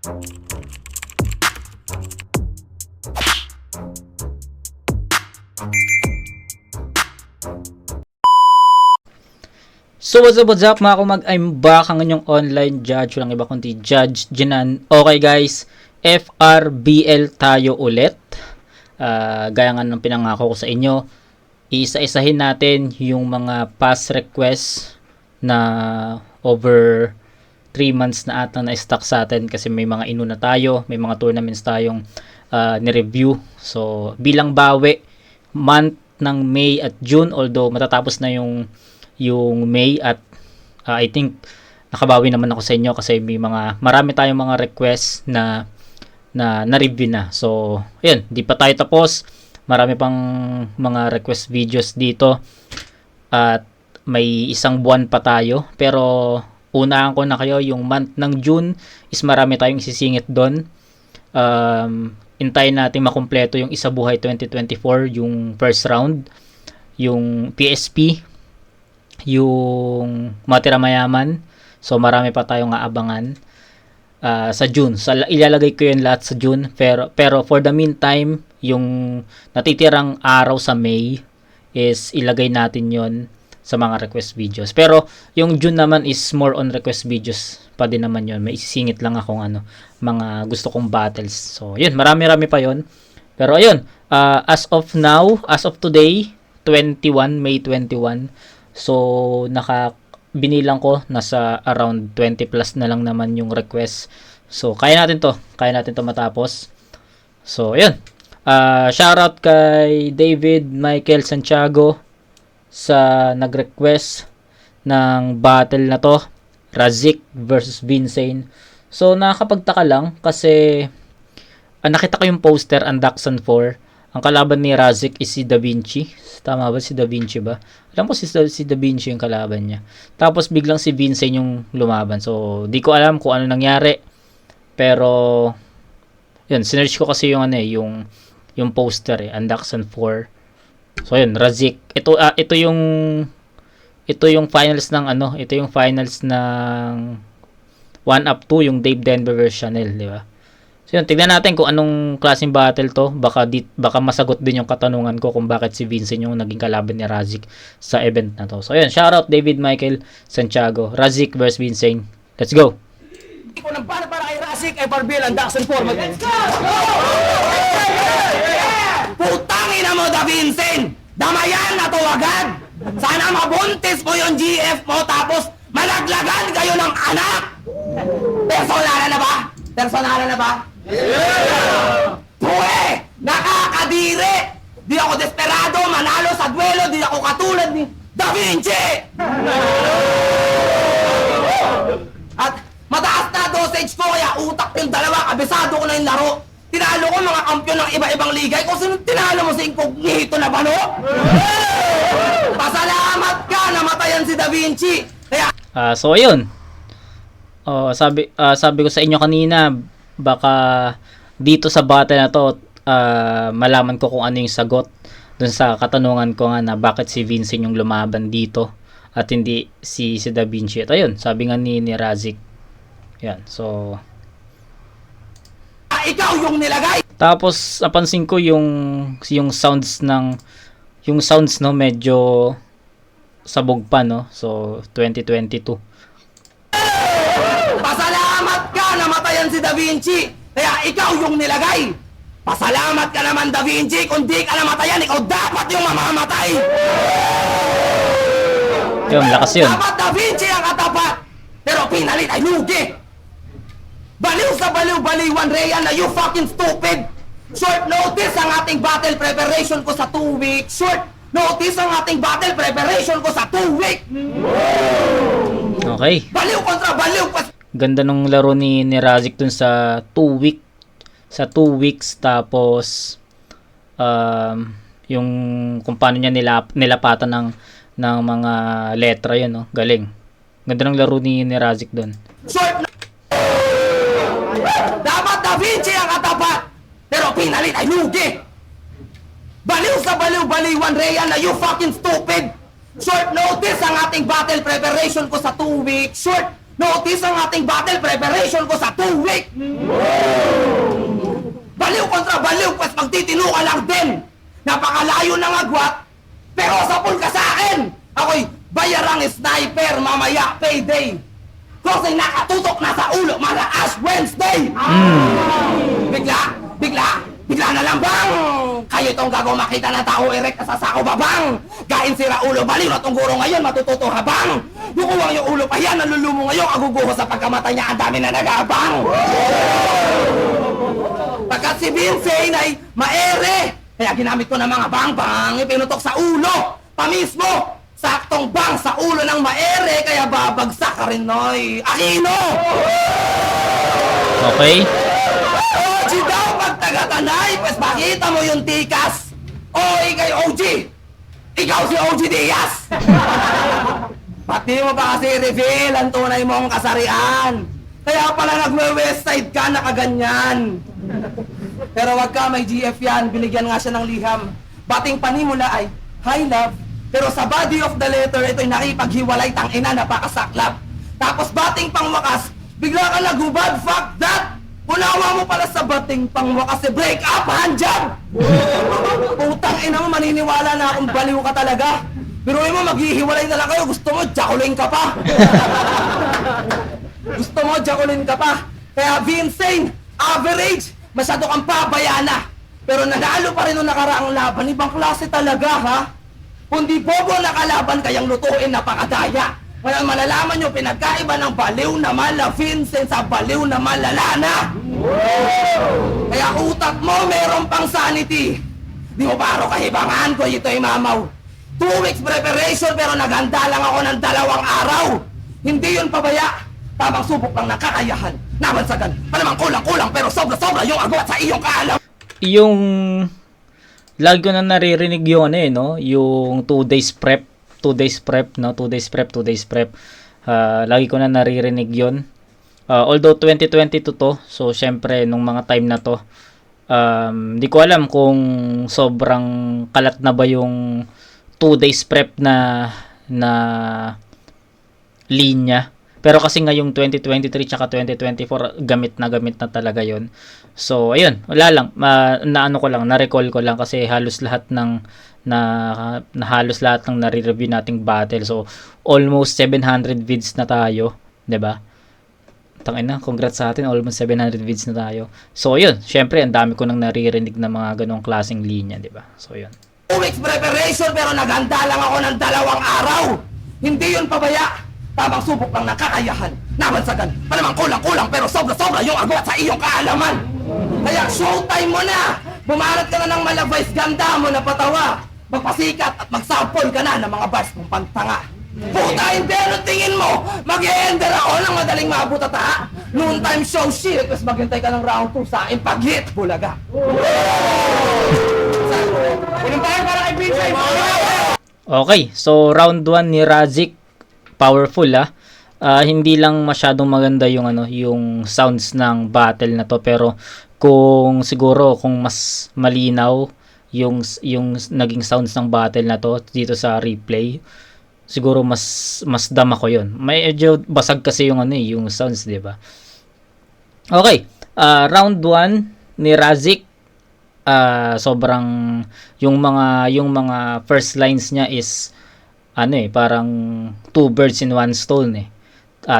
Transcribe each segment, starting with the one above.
So what's up mga kumag, I'm back ang inyong online judge, walang iba kundi Judge Jinan. Okay guys, FRBL tayo ulit. Gaya nga ng pinangako ko sa inyo, isa-isahin natin yung mga past requests na over 3 months na ata na-stock sa atin kasi may mga inuna tayo, may mga tournaments tayong ni-review. So bilang bawi, month ng May at June, although matatapos na yung May at I think nakabawi naman ako sa inyo kasi may marami tayong mga requests na review na. So, ayun, di pa tayo tapos. Marami pang mga request videos dito at may isang buwan pa tayo. Pero unahan ko na kayo, yung month ng June is marami tayong isisingit doon. Hintayin natin makumpleto yung Isa Buhay 2024, yung first round, yung PSP, yung Matira Mayaman. So marami pa tayong aabangan sa June. So ilalagay ko yun lahat sa June, pero for the meantime, yung natitirang araw sa May is ilagay natin yon sa mga request videos. Pero yung June naman is more on request videos pa din naman yon. May isisingit lang akong mga gusto kong battles. So yun, marami-rami pa yon. Pero ayun, as of now, as of today, May 21, so binilang ko nasa around 20 plus na lang naman yung request. So kaya natin to matapos. So ayun, shoutout kay David Michael Santiago sa nag-request ng battle na to, Razik versus Vincent. So nakakapagtaka lang kasi nakita ko yung poster, Andaxan 4. Ang kalaban ni Razik is si Da Vinci. Tama ba? Si Da Vinci ba? Alam ko si Da Vinci yung kalaban niya. Tapos biglang si Vincent yung lumaban. So, di ko alam kung ano nangyari. Pero, yun, sinerch ko kasi yung poster Andaxan 4. So, yun, Razik. Ito yung finals ng ito yung finals ng 1-up-2, yung Dave Denver versus Chanel, di ba? So yun, tignan natin kung anong klaseng battle to. Baka masagot din yung katanungan ko kung bakit si Vincent yung naging kalaban ni Razik sa event na to. So yun, shoutout David Michael Santiago, Razik versus Vincent. Let's go! Ikaw ng para kay Razik, FRBL, Andaxan 4. Let's go! Putangin na mo, Da Vincent! Damayan na to agad! Sana mabuntis mo yung GF mo tapos malaglagan kayo ng anak! Personalan na ba? Personalan na ba? Yeah! Puwe! Nakakadiri! Di ako desperado, manalo sa duelo, di ako katulad ni Da Vinci! At mataas na dosage ko, kaya utak yung dalawa, kabisado ko na yung laro. Tinalo ko mga kampiyon ng iba-ibang ligay. Kung sino tinalo mo sa incognito na bano? Pasalamat ka, namatayan si Da Vinci! Kaya... So ayun. Sabi ko sa inyo kanina, baka dito sa battle na to malaman ko kung ano yung sagot dun sa katanungan ko nga na bakit si Vincent yung lumaban dito at hindi si Da Vinci. At ayun, sabi nga ni Razik. Yan, so ikaw yung nilagay. Tapos napansin ko yung sounds no medyo sabog pa, no. So 2022. Pasalamat ka, namatayan si Da Vinci. Kaya ikaw yung nilagay. Pasalamat ka naman, Da Vinci. Kung di ka namatayan, ikaw dapat yung mamamatay. Yun, lakas yun. Dapat Da Vinci ang katapat. Pero pinalit ay lugi. Baliw sa baliw-baliwan, Rhea, na you fucking stupid. Short notice ang ating battle preparation ko sa 2 weeks. Short notice ang ating battle preparation ko sa 2 weeks. Okay. Baliw kontra baliw. Ganda nung laro ni Razik dun sa 2 weeks tapos yung kung paano niya nilapatan ng mga letra yun, no. Galing. Ganda ng laro ni Razik dun. Short dapat Da Vinci ang katapat. Pero pinalit ay lugi. Baliw sa baliw-baliwan, Rhea, na you fucking stupid. Short notice ang ating battle preparation ko sa 2 weeks. Short notice ang ating battle preparation ko sa 2 weeks. ulo ka lang din. Napakalayo ng agwat, pero sapul ka sa akin. Ako'y bayarang sniper, mamaya payday. Kasi nakatutok na sa ulo, mala Ash Wednesday. Bigla na lang bang! Kayo itong gago makita na tao erect sa sako babang! Gain sira ulo, baliw na tong guro ngayon, matututo habang! Yukuwang yung ulo pa yan, nalulumo ngayon, aguguho sa pagkamatay niya, ang dami na nag-aabang! Pagkat si Vincent ay maere, kaya ginamit ko ng mga bang-bang, ipinutok sa ulo, pamismo! Saktong bang sa ulo ng maere, kaya babagsak ka rin, Noy Aquino! Okay? OG daw pag taga-Tanay, pues makita mo yung tikas. O ikay OG, ikaw si OG Diaz. Pati mo pa kasi reveal ang tunay mong kasarian. Kaya pala nagwe-west side ka nakaganyan. Pero wag ka, may GF yan, binigyan nga siya ng liham. Bating panimula ay, hi love. Pero sa body of the letter, ito'y nakipaghiwalay, tangina, napakasaklap. Tapos bating pangwakas, bigla ka nagubad, fuck that! Unawa mo pala sa bating pangwakas, break up, handjob! Putang ina mo, maniniwala na akong baliw ka talaga. Pero mo, maghihiwalay na lang kayo, gusto mo, jakulin ka pa. Gusto mo, jakulin ka pa. Kaya Vincent, average, masyado kang pabayana. Pero nanalo pa rin nung nakaraang laban, ibang klase talaga, ha? Kundi bobo na kalaban, kayang lutuin napakadaya. Kaya malalaman nyo, pinagkaiba ng baliw na mala Vincent sa baliw na malalana. Kaya utak mo, meron pang sanity. Di mo paro kahibangan ko, ito'y mamaw. 2 weeks preparation, pero naghanda lang ako ng 2 araw. Hindi yun pabaya. Tamang subok lang ng kakayahan. Nabansagan, malamang kulang-kulang, pero sobra-sobra yung agwat sa iyong kaalam. Yung lagi ko na naririnig yung ano no, yung 2 days prep, 2 days prep, no, 2 days prep, 2 days prep. Lagi ko na naririnig yon. Although 2022 to, so syempre nung mga time na to, di ko alam kung sobrang kalat na ba yung 2 days prep na linya. Pero kasi ngayong 2023 tsaka 2024, gamit na talaga yon. So, ayun, wala lang. Naano ko lang, na-recall ko lang kasi halos lahat ng halos lahat ng nare-review nating battle. So, almost 700 vids na tayo, 'di ba? Tangina, congrats sa atin, almost 700 vids na tayo. So, ayun, syempre, ang dami ko nang naririnig na mga ganong klaseng linya, 'di ba? So, ayun. 2 weeks preparation, pero naghanda lang ako ng 2 araw. Hindi yun pabaya. Tamang subok lang ng kakayahan. Nabansagan, malamang kulang-kulang, pero sobra-sobra yung agwat sa iyong kaalaman. Kaya showtime mo na. Bumarat ka na ng malabais, ganda mo na patawa. Magpasikat at magsample ka na ng mga bars mong pantanga. Puta, hindi, ano tingin mo? Mag-e-ender ako ng madaling maabot at ha? Noon time show shit, tapos maghintay ka ng round 2 sa aking pag-hit, bulaga. Unang tayo para kay Vincent. Okay, so round 1 ni Razik, powerful hindi lang masyadong maganda yung yung sounds ng battle na to, pero kung mas malinaw yung naging sounds ng battle na to dito sa replay, siguro mas dama ko yun. Medyo basag kasi yung yung sounds, 'di ba? Okay, round 1 ni Razik, sobrang yung mga first lines niya is parang 2 birds in 1 stone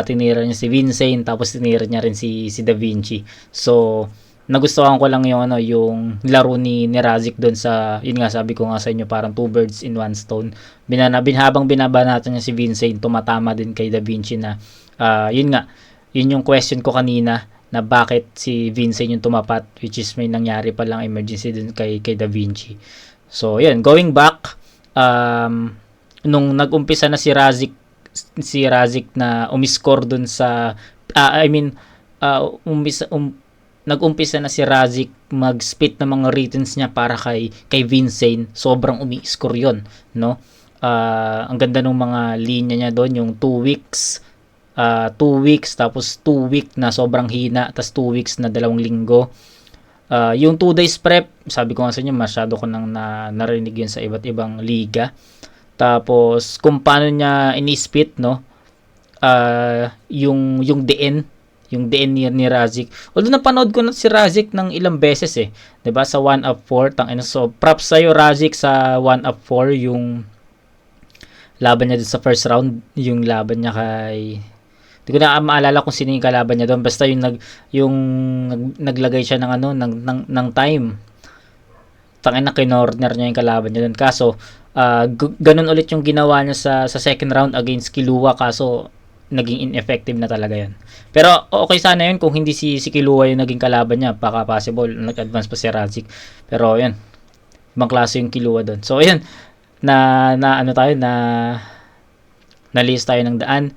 tinira niya si Vincent, tapos tinira niya rin si Da Vinci. So nagustuhan ko lang yung laro ni Razik doon sa, yun nga, sabi ko nga sa inyo, parang 2 birds in 1 stone. Habang binabanatan niya si Vincent, tumatama din kay Da Vinci na yun yung question ko kanina, na bakit si Vincent yung tumapat, which is may nangyari pa lang emergency dun kay Da Vinci. So yun, going back, nung nag-umpisa na si Razik na umiscore dun sa nag-umpisa na si Razik mag-spit ng mga writtens niya para kay Vincent, sobrang umi-score yun, no? Ang ganda ng mga linya niya doon, yung 2 weeks, 2 weeks, tapos 2 week na sobrang hina, tapos 2 weeks na 2 linggo. Yung 2 days prep, sabi ko nga sa inyo, masyado ko nang narinig yun sa iba't ibang liga. Tapos kung paano niya ini-spit, no? Yung DN, yung DN ni Razik. Although napanood ko na si Razik ng ilang beses eh. 'Di ba sa 1 up 4, so props sa Razik sa 1 up 4 yung laban niya dun sa first round, yung laban niya kay hindi ko na maalala kung sino yung kalaban niya doon. Basta naglagay siya ng ng time. Na kinorner niya yung kalaban niya doon. Kaso ganun ulit yung ginawa niya sa second round against Kilua, kaso naging ineffective na talaga yun. Pero okay sana yun kung hindi si Kilua yung naging kalaban niya. Baka possible nag-advance pa si Razik. Pero yun, ibang klase yung Kilua doon. So yun, na-list tayo ng daan.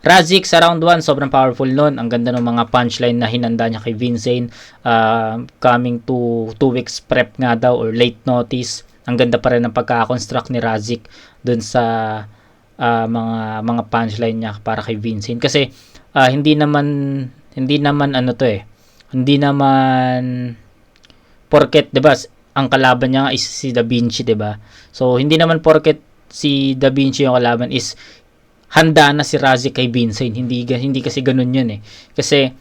Razik sa round 1, sobrang powerful nun. Ang ganda ng mga punchline na hinanda niya kay Vincent. Coming to 2 weeks prep nga daw or late notice. Ang ganda pa rin ng pagka-construct ni Razik dun sa mga punchline niya para kay Vincent. Kasi hindi naman porket, 'di ba? Ang kalaban niya is si Da Vinci, 'di ba? So hindi naman porket si Da Vinci yung kalaban is handa na si Razik kay Vincent. Hindi kasi ganoon 'yun eh. Kasi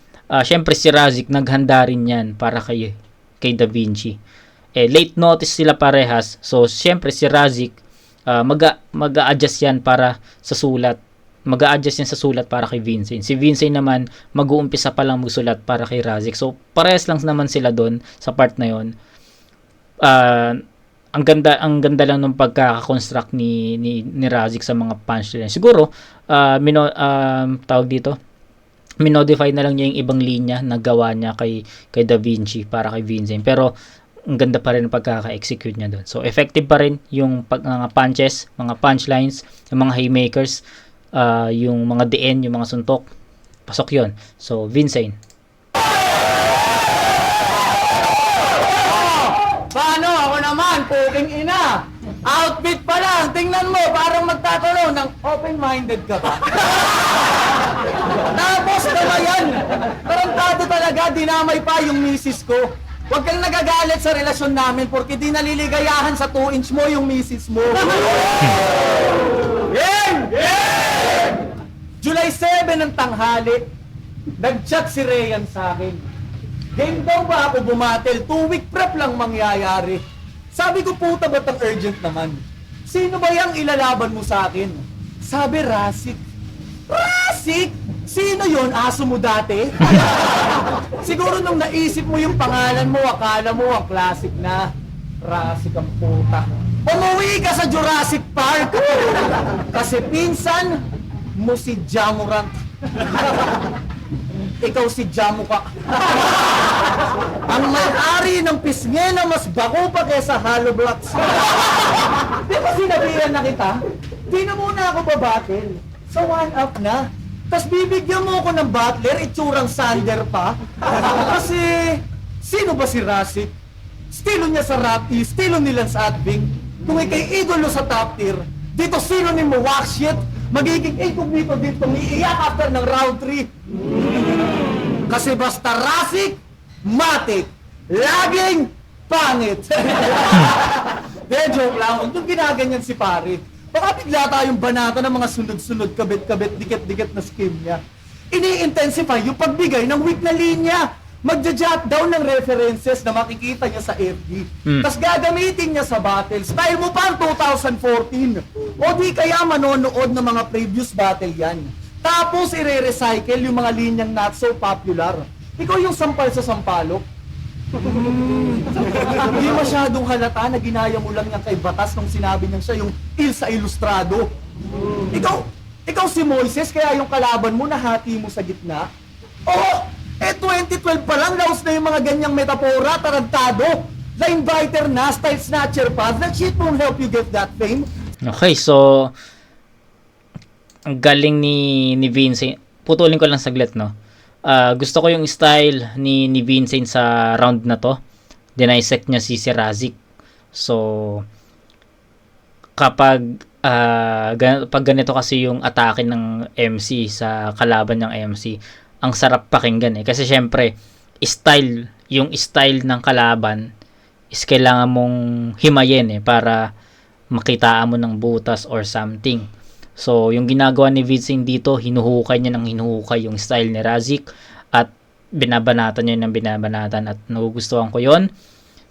syempre si Razik naghanda rin 'yan para kay Da Vinci. Late notice sila parehas. So syempre si Razik mag-a-adjust yan para sa sulat. Mag-a-adjust yan sa sulat para kay Vincent. Si Vincent naman, mag-uumpisa pa lang magsulat para kay Razik. So, parehas lang naman sila doon sa part na yon. Ang ganda lang ng pagkaka-construct ni Razik sa mga punchline. Siguro, tawag dito, minodify na lang niya yung ibang linya na gawa niya kay Da Vinci para kay Vincent. Pero, ang ganda pa rin ang pagkaka-execute niya doon. So, effective pa rin yung mga punches, mga punchlines, yung mga haymakers, yung mga DN, yung mga suntok. Pasok yon. So, Vincent. Paano? Ako naman, puking ina. Outfit pa lang. Tingnan mo, parang magtatanong ng open-minded ka ba? Tapos naman yan. Tarantado talaga, dinamay pa yung misis ko. Huwag kang nagagalit sa relasyon namin porque di naliligayahan sa 2-inch mo yung misis mo. Game! Game! July 7 ng tanghali, nag-chat si Rayan sa akin. Game daw ba ako bumatel? 2-week prep lang mangyayari. Sabi ko, puta ba't ang urgent naman? Sino ba yung ilalaban mo sa akin? Sabi, Razik. Razik? Sino yon? Aso mo dati? Siguro nung naisip mo yung pangalan mo, akala mo ang classic na Razik ang puta. Umuwi ka sa Jurassic Park! Kasi pinsan mo si Jamurant. Ikaw si Jamuka. Ang may-ari ng pisnge na mas bako pa kesa Hollow Blocks. Di ba sinabihan na kita? Di na muna ako babatil. So 1 up na. Tapos bibigyan mo ako ng butler, itsurang Sander pa. Kasi, sino ba si Razik? Estilo niya sa Rappi, estilo nila sa Adving. Kung ikay idolo sa top tier, dito sino ni mo walk shit, magiging incognito dito, iiyak after ng round 3. Kasi basta Razik, matik, laging pangit. De, joke lang, huwag nung ginaganyan si pare. Baka bigla tayong banata ng mga sunod-sunod, kabit-kabit, dikit-dikit na scheme niya. Ini-intensify yung pagbigay ng weak na linya. Magja-jot down ng references na makikita niya sa FB. Tapos gagamitin niya sa battle. Style mo pa ang 2014. O di kaya manonood ng mga previous battle yan. Tapos i-recycle yung mga linyang not so popular. Ikaw yung sampal sa sampalok. Hindi masyadong halata na ginaya mo lang yan kay Batas nung sinabi niya siya yung sa Ilustrado. Ikaw si Moises, kaya yung kalaban mo nahati mo sa gitna. Oo, 2012 pa lang, laos na yung mga ganyang metapora, tarantado. Line-biter na, style snatcher pa. That shit won't help you get that fame. Okay, so ang galing ni Vincent. Putulin ko lang saglit, no? Gusto ko yung style ni Vincent sa round na to. Dinisect niya si Razik. So, pag ganito kasi yung atake ng MC sa kalaban ng MC, ang sarap pakinggan eh. Kasi syempre, yung style ng kalaban is kailangan mong himayin eh para makitaan mo ng butas or something. So, yung ginagawa ni Vincent dito, hinuhukay niya ng hinuhukay yung style ni Razik at binabanatan yun ng binabanatan at nagugustuhan ko yon.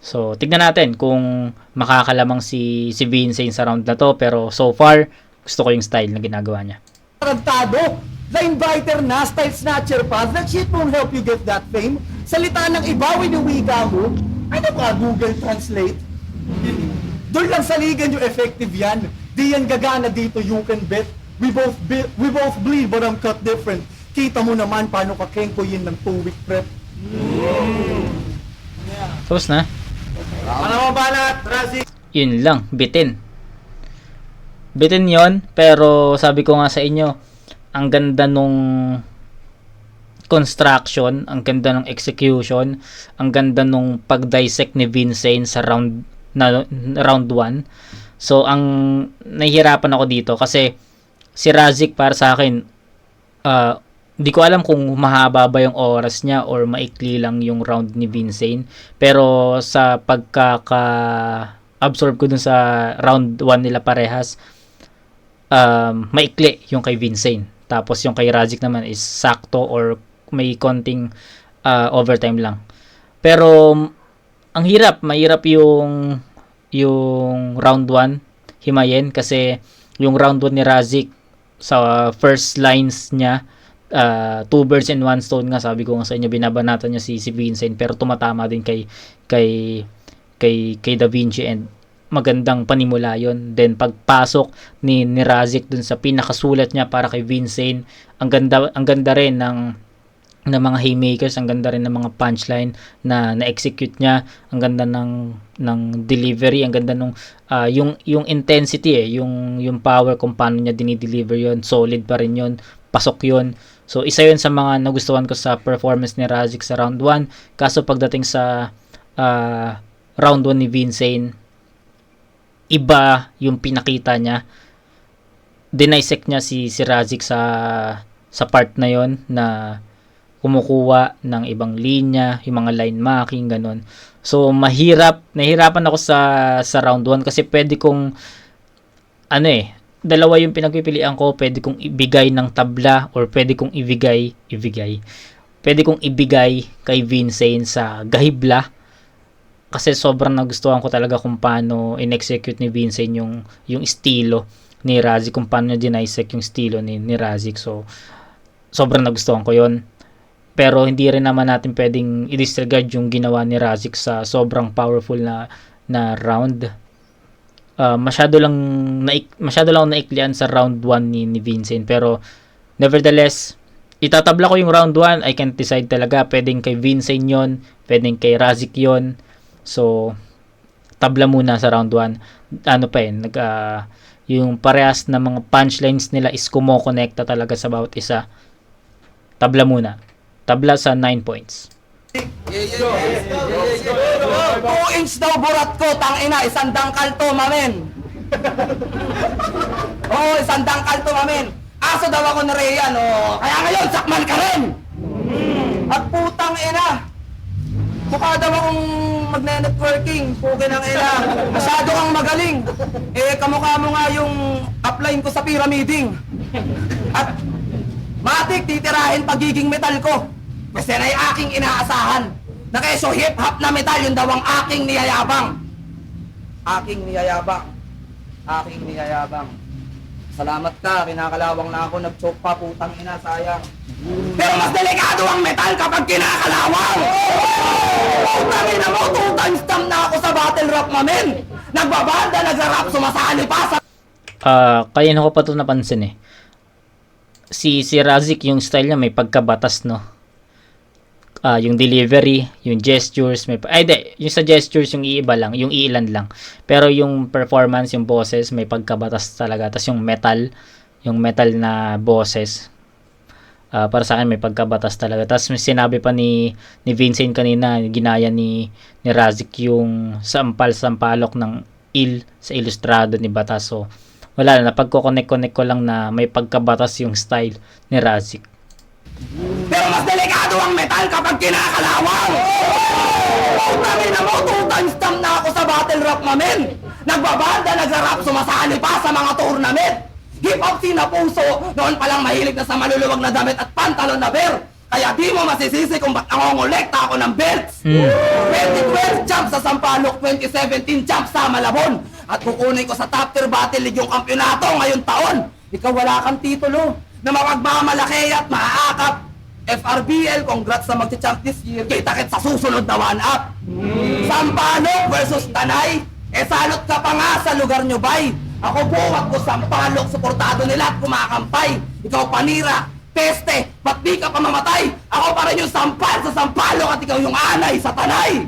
So, tignan natin kung makakalamang si Vincent sa round na to, pero so far, gusto ko yung style na ginagawa niya. Tarantado! The inviter na, style snatcher pa, that shit won't help you get that fame. Salita ng iba, winiwika mo. Ano ka, Google Translate? Doon lang sa ligan yung effective yan. Di yan gagana dito, you can bet. We both bleed, but I'm cut different. Kita mo naman paano ka kengkoyin ng 2-week prep. Tapos na. Ano mo banat, Razik? Yun lang, bitin. Bitin yon, pero sabi ko nga sa inyo, ang ganda nung construction, ang ganda ng execution, ang ganda nung pag-dissect ni Vincent sa round 1. So, ang nahihirapan ako dito kasi si Razik para sa akin, di ko alam kung mahaba ba yung oras niya or maikli lang yung round ni Vincent. Pero sa pagkaka-absorb ko dun sa round 1 nila parehas, maikli yung kay Vincent. Tapos yung kay Razik naman is sakto or may konting overtime lang. Pero ang mahirap yung round 1 himayin kasi yung round 1 ni Razik sa first lines niya, 2 birds and 1 stone nga, sabi ko nga sa inyo, binabanatan niya si Vincent, pero tumatama din kay Da Vinci and magandang panimula yon. Then pagpasok ni Razik dun sa pinakasulat niya para kay Vincent, ang ganda rin ng mga haymakers, ang ganda rin ng mga punchline na na-execute niya, ang ganda ng delivery, ang ganda nung yung intensity yung power kung paano niya dinideliver yon, solid pa rin yon, pasok yon. So isa yun sa mga nagustuhan ko sa performance ni Razik sa round 1. Kaso pagdating sa round 1 ni Vincent, iba yung pinakita niya. Dinisect niya si Razik sa part na yon na kumukuha ng ibang linya, yung mga line marking, ganun. So, nahirapan ako sa round 1 kasi pwede kong, dalawa yung pinagpipilian ko, pwede kong ibigay ng tabla or pwede kong ibigay kay Vincent sa gahibla kasi sobrang nagustuhan ko talaga kung paano in-execute ni Vincent yung estilo ni Razik, kung paano niya dinisect yung estilo ni Razik. So, sobrang nagustuhan ko yon. Pero hindi rin naman natin pwedeng i-disregard yung ginawa ni Razik sa sobrang powerful na round. Masyado lang naiklian sa round 1 ni Vincent, pero nevertheless, itatabla ko yung round 1. I can't decide talaga, pwedeng kay Vincent yon, pwedeng kay Razik yon. So, tabla muna sa round 1. Yung parehas na mga punchlines nila is kumokonekta talaga sa bawat isa. Tabla muna. Tabla sa 9 points. 2 inch daw burat ko, tangina, isang dangkal to, mamen. Oo, isang dangkal to, mamen. Aso daw ako na Rhea, no? Kaya ngayon, sakman ka rin. At putang ina, mukha daw akong magne-networking, pukin ng ina. Masyado kang magaling. Kamukha mo nga yung upline ko sa pyramiding. At matik, titirahin pagiging metal ko. Kasi na yung aking inaasahan. Na keso hip-hop na metal, yun daw ang aking niyayabang. Aking niyayabang. Salamat ka, kinakalawang na ako, nag-choke pa, putang ina, sayang. Pero mas delikado ang metal kapag kinakalawang! Putang ina mo, 2 times stamp na ako sa battle rap, mamen! Nagbabanda, nagsarap, sumasali pa sa... Kaya ko pa ito napansin eh. Si Razik, yung style niya may pagkabatas, no? Yung delivery, yung gestures, yung sa gestures yung iilan lang. Pero yung performance, yung boses, may pagkabatas talaga. Tapos yung metal na boses, para sa akin may pagkabatas talaga. Tapos may sinabi pa ni Vincent kanina, ginaya ni Razik yung sampalok ng sa ilustrado ni Batas. So, wala na, napagko-connect ko lang na may pagkabatas yung style ni Razik. Pero mas delikado ang metal kapag kinakalawang! Putang ina mo, 2 times stamp na ako sa battle rap, mamen! Nagbabanda, nagsarap, sumasali pa sa mga tournament! Hip-hop sinapuso, noon palang mahilig na sa maluluwag na damit at pantalon na bear! Kaya di mo masisisi kung ba't nangongolekta ako ng belts. 2012 champ sa Sampaloc, 2017 champ sa Malabon. At kukunin ko sa top tier battle league yung kampyonato ngayong taon. Ikaw wala kang titulo na mapagmamalaki at maaakap. FRBL, congrats sa magcha-champ this year. Kita-kit sa susunod na one-up. Sampaloc versus Tanay. Salot ka pa nga sa lugar nyo, bay. Ako buwag ko Sampaloc, suportado nila at kumakampay. Ikaw panira, peste, ba't di ka pa mamatay? Ako pa rin yung sampal sa Sampaloc at ikaw yung anay sa Tanay.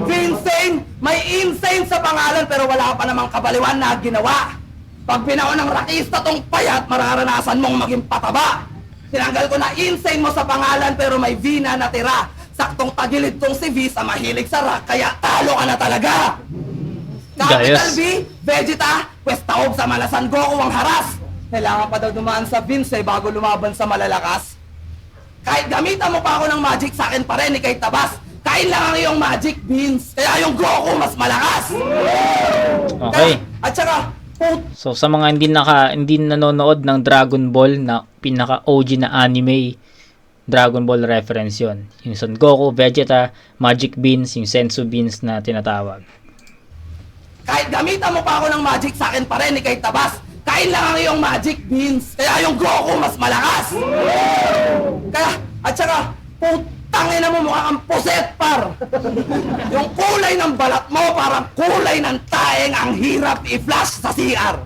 Vincent, may insane sa pangalan pero wala pa namang kabaliwan na ginawa. Pag binaon ng rakista tong payat, mararanasan mong maging pataba. Tinanggal ko na insane mo sa pangalan pero may V na natira. Saktong tagilid tong si V sa mahilig sa rock, kaya talo ka na talaga. Capital Gayos. B, Vegeta, Pwestaob sa Malasan Goku ang haras. Kailangan pa daw dumaan sa Vince bago lumaban sa malalakas. Kahit gamitan mo pa ako ng magic, sa akin pa rin ikay tabas. Kain lang ang iyong magic beans, kaya yung Goku mas malakas. Okay. At saka, So sa mga hindi nanonood ng Dragon Ball na pinaka OG na anime, Dragon Ball reference 'yon. Yung Son Goku, Vegeta, Magic Beans, yung Sensu Beans na tinatawag. kahit gamitan mo pa ako ng magic, sa akin pa rin ikay tabas. Kain lang ang iyong magic beans, kaya yung Goku mas malakas. Kaya, at saka, putangin na mo mukha kang puset, par. Yung kulay ng balat mo parang kulay ng taeng ang hirap i-flash sa CR.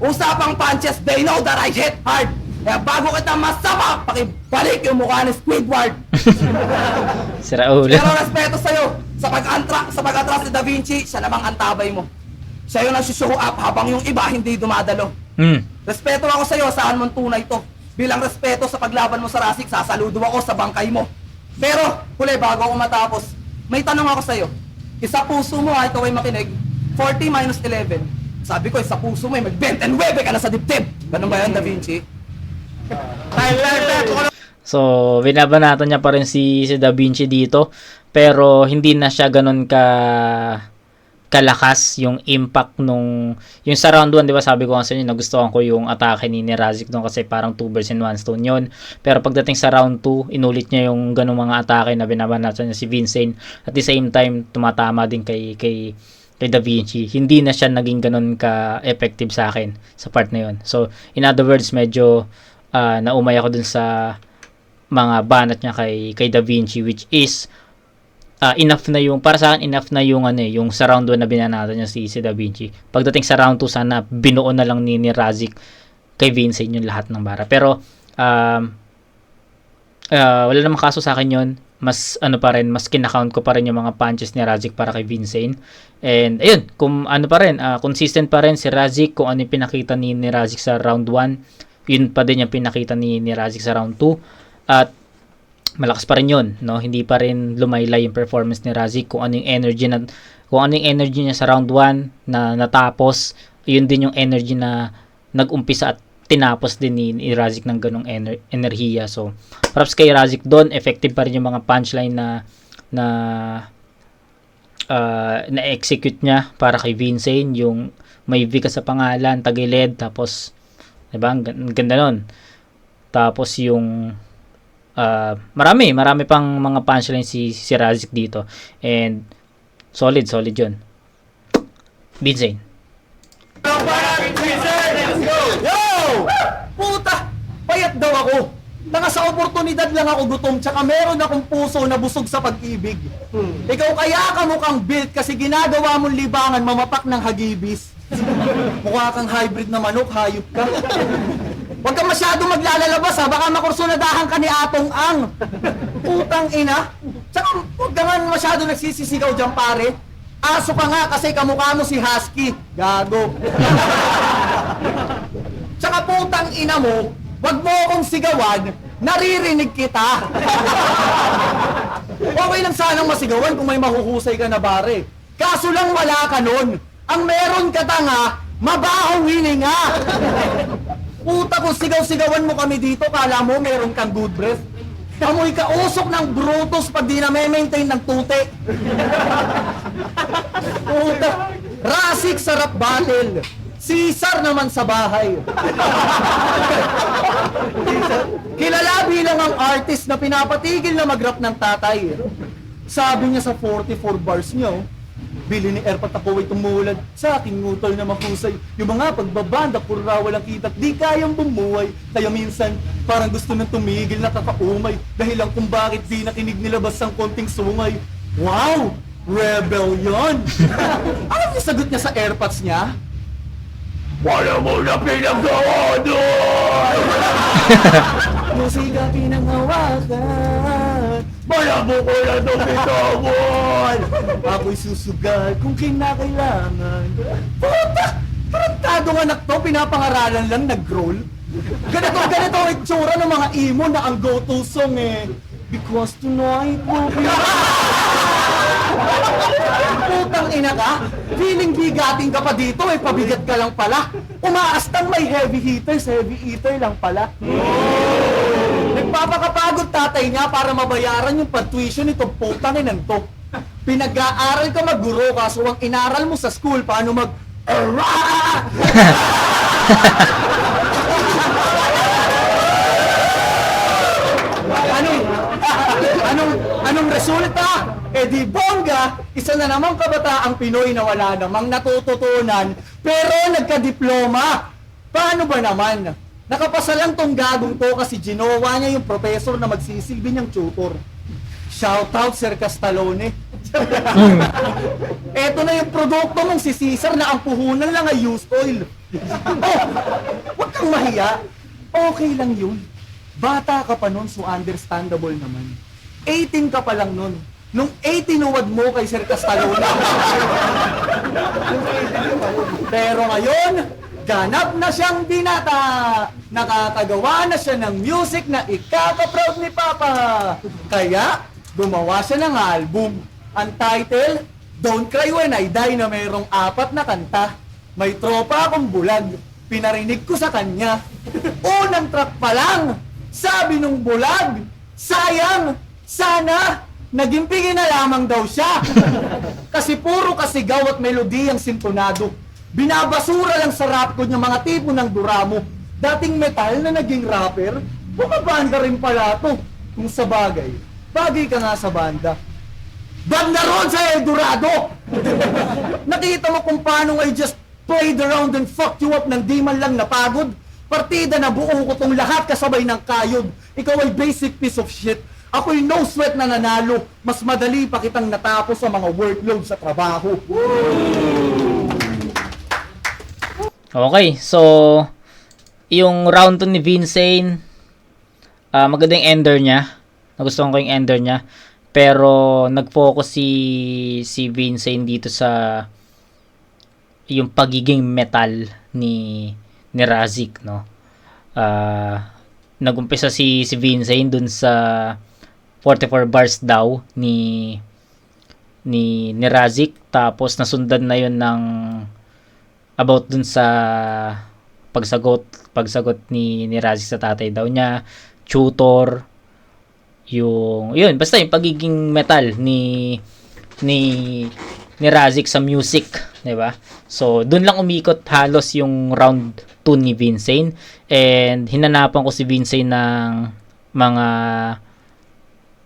Usapang punches, they know that I hit hard. Kaya bago kita masama, pakibalik yung mukha ni Squidward. Si Raul. Pero respeto sa'yo, sa pag-atras ni Da Vinci, siya namang antabay mo. Siya yung nagsushow up habang yung iba hindi dumadalo. Respeto ako sa'yo, saan mong tunay to. Bilang respeto sa paglaban mo sa Rasik, sasaludo ako sa bangkay mo. Pero, huli, bago ako matapos, may tanong ako sa'yo. Isa puso mo, ikaw ay makinig, 40 minus 11. Sabi ko, isa puso mo, may 29 ka na sa dibdib. Ganun ba yan, Da Vinci? So, binabanatan niya pa rin si Da Vinci dito, pero hindi na siya ganun kalakas yung impact yung sa round 1, di ba sabi ko kasi nagustuhan ko yung atake ni Razik doon kasi parang 2 birds in 1 stone yun. Pero pagdating sa round 2, inulit niya yung ganung mga atake na binabanatan niya si Vincent. At the same time, tumatama din kay Da Vinci. Hindi na siya naging ganun ka-effective sa akin sa part na yun. So, in other words, medyo naumay ako dun sa mga banat niya kay Da Vinci, which is enough na yung, para sa akin, enough na yung yung sa round 1 na binanatan niya si Da Vinci. Pagdating sa round 2, sana binuo na lang ni Razik kay Vincent yung lahat ng bara. Pero wala namang kaso sa akin yun. Mas pa rin, mas kinakount ko pa rin yung mga punches ni Razik para kay Vincent. And ayun, kung pa rin, consistent pa rin si Razik kung ano yung pinakita ni Razik sa round 1. Yun pa din yung pinakita ni Razik sa round 2. At malakas pa rin yun, no? Hindi pa rin lumaylay yung performance ni Razik kung ano yung energy niya sa round 1 na natapos, yun din yung energy na nag-umpisa at tinapos din ni Razik ng ganong enerhiya. So, props kay Razik doon, effective pa rin yung mga punchline na execute niya para kay Vincent, yung may V ka sa pangalan, tagilid, tapos diba, ang ganda nun. Tapos yung marami pang mga punchline si Razik dito. And solid yun. Vincent. Yo! Puta! Payat daw ako. Sa oportunidad lang ako gutom, tsaka meron akong puso na busog sa pag-ibig. Ikaw kaya ka mukhang built kasi ginagawa mong libangan mamapak ng hagibis. Mukha kang hybrid na manok, hayop ka. Huwag kang masyado maglalalabas ha, baka makursunadahan ka ni Atong Ang. Putang ina. Tsaka huwag ka nga masyado nagsisisigaw dyan pare. Aso ka nga kasi kamukha mo si Husky. Gago. Tsaka putang ina mo, wag mo akong sigawan, naririnig kita. Okay lang sanang masigawan kung may mahuhusay ka na bare. Kaso lang wala ka nun. Ang meron ka tanga, mabahong hininga. Puta, kung sigaw-sigawan mo kami dito, kala mo meron kang good breath. Kamoy ka usok ng brutus pag di na maintain ng tute. Puta, Rasik sarap battle. Caesar naman sa bahay. Kilala bilang ang artist na pinapatigil na mag-rap ng tatay. Sabi niya sa 44 bars niya, bili ni Erpat ako ay tumulad sa aking ngutol na mahusay. Yung mga pagbabanda, pura walang kita, di kayang bumuhay. Kaya minsan, parang gusto nang tumigil na kakaumay. Dahilan kung bakit di nakinig nilabas ang konting sungay. Wow! Rebellion! Alam niyo sagot niya sa AirPods niya? Wala mo na pinagawa doon! Musika pinanghawakan. Wala mo ko na itong bitawan! Ako'y susugal kung kinakailangan. Puta! Tarantadong anak to, pinapangaralan lang, nag-roll. Ganito ang itsura ng mga emo na ang go-to song eh. Because tonight will be... Putang ina ka? Feeling bigating ka pa dito eh, pabigat ka lang pala. Umaastang may heavy hitters, heavy eater lang pala. Nagpapakapagod tatay niya para mabayaran yung pag-tuition nito putang inan to. Pinag-aaral ka magguro kaso ang inaral mo sa school paano mag... Anong resulta? Eh di bongga, isa na namang kabataang Pinoy na wala namang natututunan pero nagka-diploma. Paano ba naman? Nakapasa lang tong gagong to kasi ginawa niya yung professor na magsisilbi niyang tutor. Shoutout Sir Castalone. Eto na yung produkto mong si Caesar na ang puhunan lang ay used oil. Oh, huwag kang mahiya. Okay lang yun. Bata ka pa nun, so understandable naman. 18 ka pa lang nun. Nung 18 uwad mo kay Sir Castalone. Pero ngayon, ganap na siyang binata. Nakakagawa na siya ng music na ikaka-proud ni Papa. Kaya, gumawa siya ng album. Ang title, Don't Cry When I Die, na mayroong 4 na kanta. May tropa akong bulag. Pinarinig ko sa kanya. Unang track pa lang, sabi nung bulag, sayang, sana, nagimpigin na lamang daw siya. Kasi puro kasigaw at melodiyang sintonado. Binabasura lang sa rap ko ng mga tipo ng Duramo. Dating metal na naging rapper, bumabanda rin pala to. Kung sa bagay, bagay ka nga sa banda. Banda ron sa Eldorado! Nakita mo kung paano I just played around and fucked you up ng di man lang napagod? Partida na buo ko tong lahat kasabay ng kayod. Ikaw ay basic piece of shit. Ako'y no sweat na nanalo. Mas madali pa kitang natapos sa mga workload sa trabaho. Okay, so yung round 2 ni Vincent, maganda yung ender niya. Nagustuhan ko yung ender niya. Pero nag-focus si Vincent dito sa yung pagiging metal ni Razik, no. Nagumpisa si Vincent dun sa 44 bars daw ni Razik, tapos nasundan na yun ng about dun sa pagsagot ni Razik sa tatay daw niya, tutor, yun basta yung pagiging metal ni Razik sa music, 'di ba? So doon lang umikot halos yung round 2 ni Vincent, and hinanapan ko si Vincent ng mga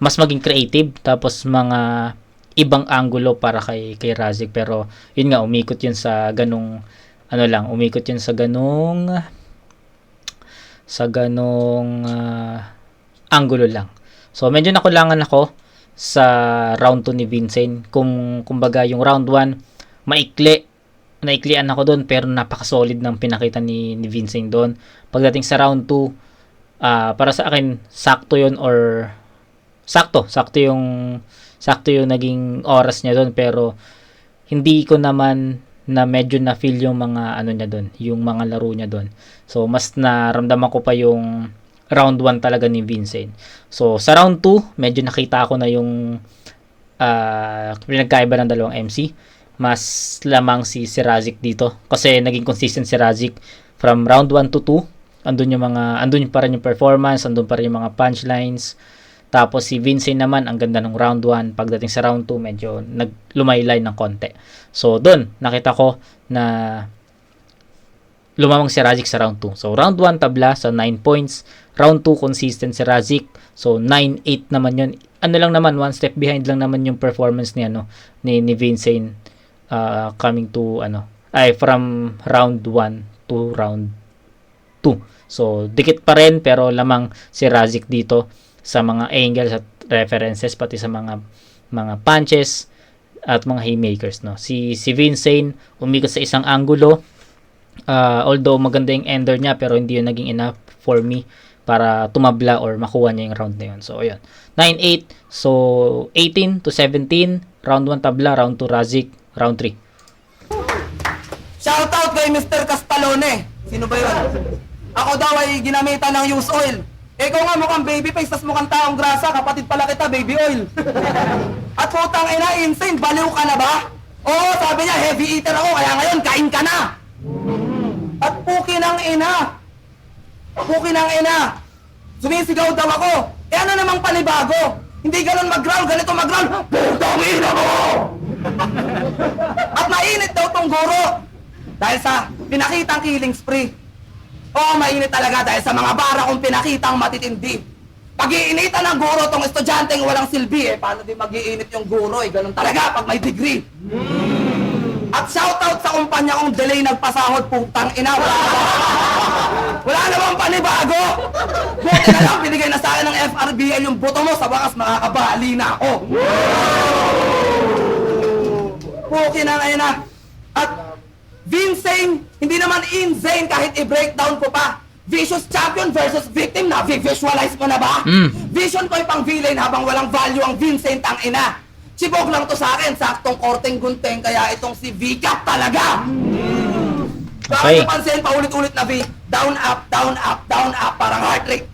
mas maging creative, tapos mga ibang angulo para kay Razik, pero yun nga, umikot yun sa ganung umikot yun sa ganung angulo lang. So medyo nakulangan ako sa round 2 ni Vincent. Kumbaga yung round 1 naiklian ako doon, pero napaka-solid ng pinakita ni Vincent doon. Pagdating sa round 2, para sa akin sakto yun, or sakto yung naging oras niya doon, pero hindi ko naman na medyo na feel yung mga niya doon, yung mga laro niya doon. So mas naramdaman ko pa yung round 1 talaga ni Vincent. So sa round 2, medyo nakita ko na yung pinagkaiba ng dalawang MC. Mas lamang si Razik dito, kasi naging consistent si Razik from round 1 to 2. Andun pa rin yung performance, andun pa rin yung mga punchlines. Tapos si Vincent naman, ang ganda ng round 1. Pagdating sa round 2, medyo naglumaylay ng konti. So doon nakita ko na lumamang si Razik sa round 2. So, round 1 tabla sa 9 points. Round 2 consistent si Razik. So, 9-8 naman yun. Ano lang naman, one step behind lang naman yung performance ni Vincent coming to from round 1 to round 2. So, dikit pa rin pero lamang si Razik dito sa mga angles at references pati sa mga punches at mga haymakers, no. Si Vincent umikot sa isang angulo, although maganda yung ender niya pero hindi yun naging enough for me para tumabla or makuha niya yung round na yun. So, ayun. 9-8. So, 18 to 17. Round 1 tabla. Round 2 Razik. Round 3. Shoutout kay Mr. Castalone. Sino ba yun? Ako daw ay ginamitan ng used oil. Ikaw nga mukhang baby face, tas mukhang taong grasa. Kapatid pala kita, baby oil. At putang ina, insane. Baliw ka na ba? Oo, sabi niya, heavy eater ako. Kaya ngayon, kain ka na. At puki ng ina. Puki ng ina. Sumisigaw daw ako. Eh ano namang panibago? Hindi ganun mag-growl, ganito mag-growl. Putang ina mo! At mainit daw tong guro. Dahil sa pinakitang killing spree. Oo, mainit talaga dahil sa mga bara kong pinakitang matitindi. Pag-iinitan ng guro tong estudyanteng walang silbi, paano din mag-iinit yung guro? Ganun talaga pag may degree. At shoutout sa kumpanya kong delay nagpasahod, putang ina. Wala namang panibago. Buti na lang, binigay na sa akin ng FRBL yung buto mo. Sa wakas, makakabali na ako. Puki na ngayon na. At Vincent, hindi naman insane kahit i-breakdown ko pa. Vicious champion versus victim na. Visualize mo na ba? Vision ko yung pang villain habang walang value ang Vincent ang ina. Chibog lang to sa akin, saktong korteng gunteng, kaya itong si V-Cap talaga. Bakit napansin, paulit-ulit na V, down, up, down, up, down, up, parang heart rate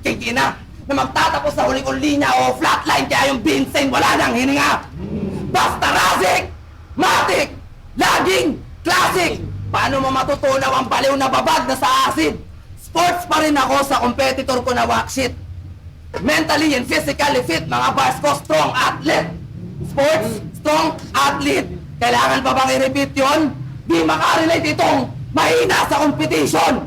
kay ina. Na magtatapos sa huling linya o flatline, kaya yung Vincent wala nang hininga. Basta Razik, matik, laging, classic. Paano mo matutunaw ang baliw na babag na sa acid? Sports pa rin ako sa competitor ko na wakshit. Mentally and physically fit, mga bars ko, strong athlete. Sports, strong athlete. Kailangan pa bang i-repeat yun? Di makarelate itong mahina sa competition.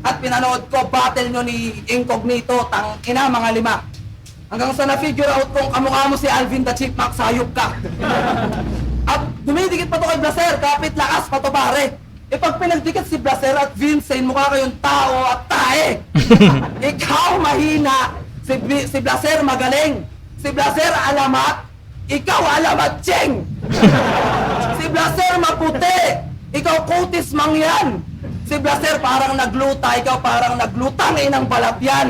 At pinanood ko battle nyo ni Incognito, tang ina mga 5. Hanggang sa na-figure out kong kamukha mo si Alvin the Chipmunk, sayop ka. At dumidikit pa to kay Blaser, kapit lakas pa to pare. E pag pinagdikit si Blaser at Vincent, mukha kayong tao at tae. Ikaw mahina, si Blaser magaling. Si Blaser alamat, ikaw alamat cheng. Si Blaser maputi, ikaw kutis mangyan. Si Blaser parang nagluta, ikaw parang naglutang inang balapyan.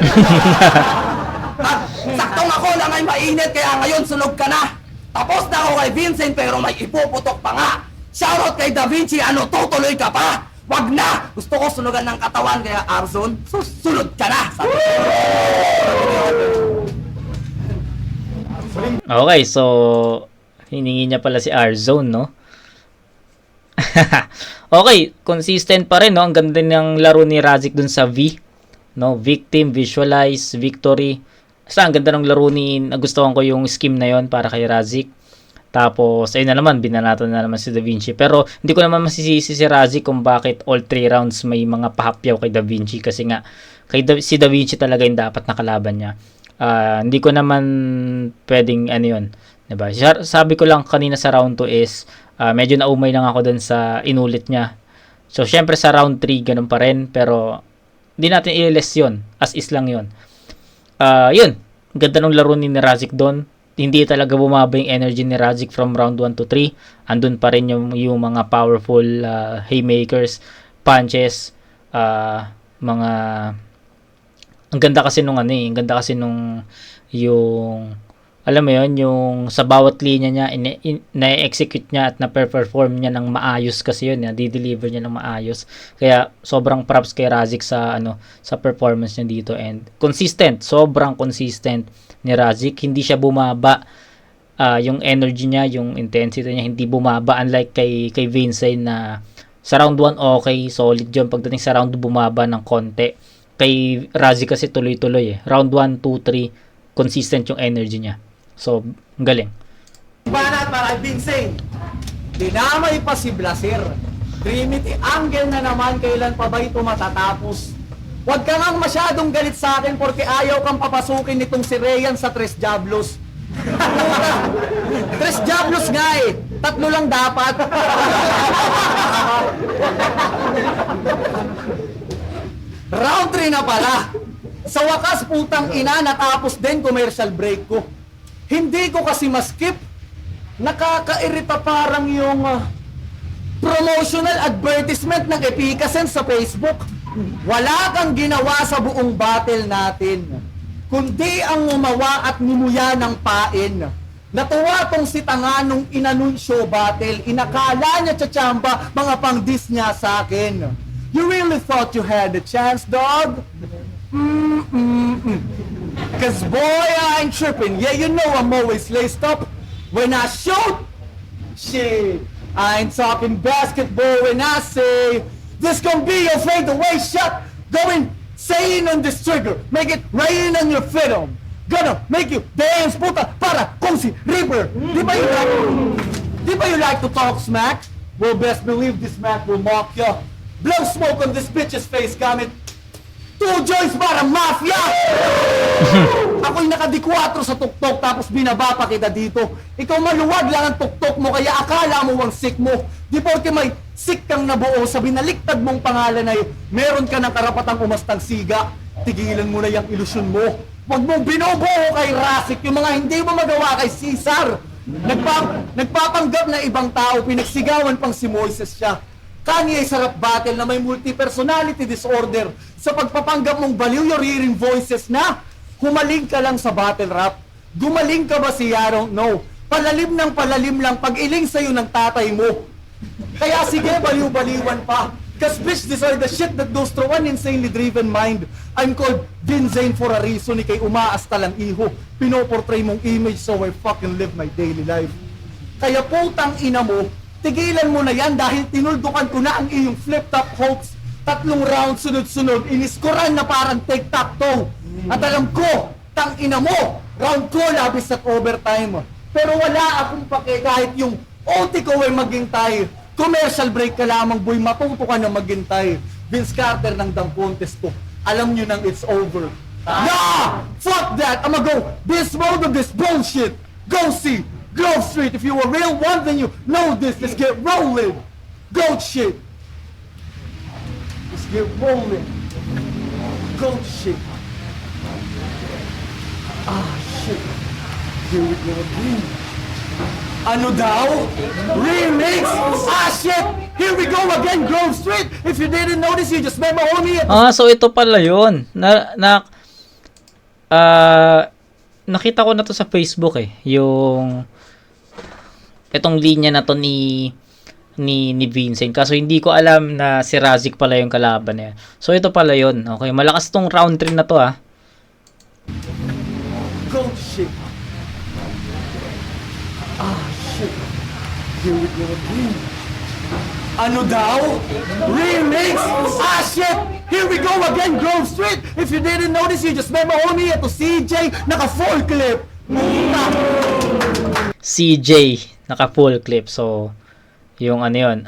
At saktong ako lang ay mainit, kaya ngayon sunog ka na. Tapos na ako kay Vincent pero may ipuputok pa nga. Shoutout kay Da Vinci, ano tutuloy ka pa? Wag na! Gusto ko sunugan ng katawan, kaya Arzon, susunod ka na! Okay, so hiningi niya pala si R-Zone, no? Okay, consistent pa rin, no? Ang ganda ng laro ni Razik dun sa V, no? Victim, visualize, victory. Basta ang ganda ng laro nagustuhan ko yung scheme na yon para kay Razik. Tapos, ayun na naman, binanatan na naman si Da Vinci. Pero, hindi ko naman masisisi si Razik kung bakit all 3 rounds may mga pahapyaw kay Da Vinci. Kasi nga, si Da Vinci talaga yung dapat nakalaban niya. Hindi ko naman pwedeng, yun. Diba? Sabi ko lang kanina sa round 2 is, medyo naumay lang ako dun sa inulit niya. So, syempre sa round 3, ganun pa rin. Pero, hindi natin i-less yun. As is lang yun. Yun. Ganda ng laro ni Razik doon. Hindi talaga bumaba yung energy ni Razik from round 1 to 3. Andun pa rin yung mga powerful haymakers, punches, mga ang ganda kasi ang ganda kasi nung yung alam mo yun, yung sa bawat linya niya na-execute niya at na-perform niya ng maayos kasi yun, di-deliver niya ng maayos. Kaya sobrang props kay Razik sa sa performance niya dito, and consistent, sobrang consistent ni Razik. Hindi siya bumaba, yung energy niya, yung intensity niya hindi bumaba, unlike kay Vincent na sa round 1 okay, solid yun. Pagdating sa round 2 bumaba ng konti. Kay Razik kasi tuloy-tuloy round 1, 2, 3 consistent yung energy niya. So, galing. Banat para kay Vincent. Dinamay pa si Blaser. Trinity Angle na naman, kailan pa ba ito matatapos? Huwag ka ngang masyadong galit sa akin porque ayaw kang papasukin nitong si Rayan sa Tres Diablos. Tres Diablos nga eh. 3 lang dapat. Round 3 na pala. Sa wakas, putang ina, natapos din commercial break ko. Hindi ko kasi maskip. Nakakairita parang yung promotional advertisement ng Epicacent sa Facebook. Wala kang ginawa sa buong battle natin, kundi ang umawa at nimuya ng pain. Natuwa tong si Tanga nung inanunsyo battle. Inakala niya tsatsamba mga pang-diss niya sa akin. You really thought you had a chance, dog? Cause boy, I ain't tripping. Yeah, you know I'm always laced up. When I shoot, shit, I ain't talking basketball when I say this gon' be your fadeaway shot. Going sane on this trigger. Make it rain on your film. Gonna make you dance, puta, para kung si Reaper. Di ba you like to talk smack? Well, best believe this smack will mock ya. Blow smoke on this bitch's face, gamit 2 joints para mafia! Ako'y nakadikwatro sa tuktok tapos binaba pa kita dito. Ikaw maluwag lang ang tuktok mo kaya akala mo ang sick mo. Di porke may sick kang nabuo sa binaliktad mong pangalan ay meron ka ng karapatang umastang siga. Tigilan mo na yung ilusyon mo. Huwag mong binubuo kay Rasik yung mga hindi mo magawa kay Cesar. Nagpapanggap na ibang tao, pinagsigawan pang si Moises siya. Kanye ay sarap battle na may multi-personality disorder. Sa pagpapanggap mong baliw your hearing voices na, humaling ka lang sa battle rap. Gumaling ka ba siya? I don't know. Palalim ng palalim lang pag-iling sa'yo ng tatay mo. Kaya sige, baliw-baliwan pa. Cause bitch, these are the shit that goes through an insanely driven mind. I'm called Vin Zane for a reason. Ikay umaasta lang iho. Pinoportray mong image so I fucking live my daily life. Kaya putang ina mo, tigilan mo na yan dahil tinuldukan ko na ang iyong flip-top hoax. 3 rounds sunod-sunod, iniskoran na parang tic-tac-toe. At alam ko, tang ina mo, round ko labis at overtime. Pero wala akong pake kahit yung OT ko ay maghintay. Commercial break ka lamang boy, matuto ka na maghintay. Vince Carter ng Dampontes ko, alam nyo nang it's over. Nah! Fuck that! I'ma go this mode of this bullshit. Go see Grove Street. If you a real one, then you know this. Let's get rolling. Goat shit. Let's get rolling. Goat shit. Ah, shit. Here we go again. Ano daw? Remix? Ah, shit! Here we go again, Grove Street! If you didn't notice, you just met my homie at So ito pala yun. Nakita ko na to sa Facebook eh. Itong linya na to ni Vincent. Kaso hindi ko alam na si Razik pala yung kalaban niya. So ito pala yun. Okay, malakas tong round 3 na to ah. Goat shit. Ah, shit. Here we go again. Ano daw? Remix? Ah, shit! Here we go again, Grove Street! If you didn't notice, you just met my homie at CJ, naka-full clip. CJ, naka-full clip. So, yung ano yun,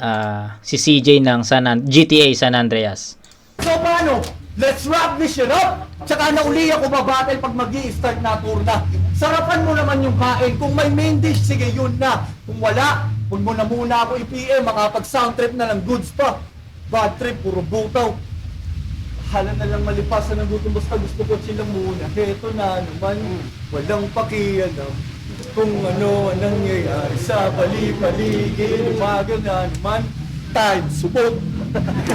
si CJ ng GTA San Andreas. So, paano? Let's wrap this shit up! Tsaka nauli ako babattle pag mag-i-start na tour na. Sarapan mo naman yung kain. Kung may main dish, sige yun na. Kung wala, huwag mo na muna ako i-PM. Makapag-sound trip na lang goods pa. Bad trip, puro butaw. Hala na lang malipasan ng gutom. Basta gusto ko silang muna. Heto na naman, walang pakialam kung ano ang nangyayari sa pali-paligid. Umaga na naman, time subot.